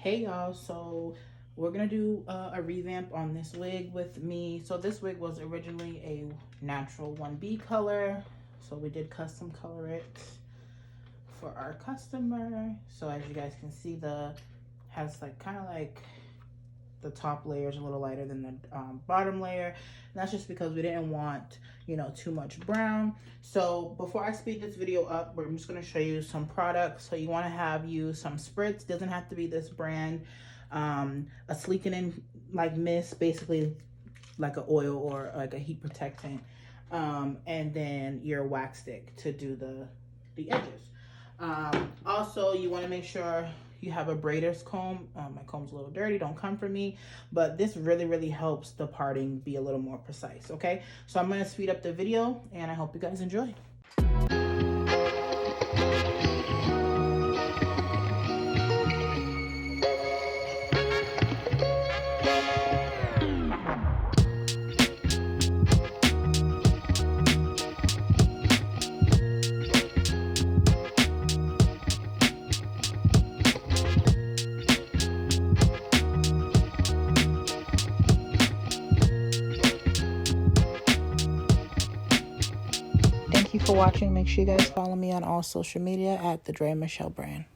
Hey y'all, so we're gonna do a revamp on this wig with me. So this wig was originally a natural 1B color, so we did custom color it for our customer. So as you guys can see, the has like kind of like the top layer is a little lighter than the bottom layer, and that's just because we didn't want, you know, too much brown. So before I speed this video up, I'm just going to show you some products. So you want to use some spritz. Doesn't have to be this brand. A sleekening like mist, basically like an oil or like a heat protectant, and then your wax stick to do the edges. Also, you want to make sure you have a braider's comb. My comb's a little dirty, don't come for me, but this really helps the parting be a little more precise. Okay, so I'm going to speed up the video and I hope you guys enjoy. Thank you for watching. Make sure you guys follow me on all social media at TheDreyaMichelleBrand.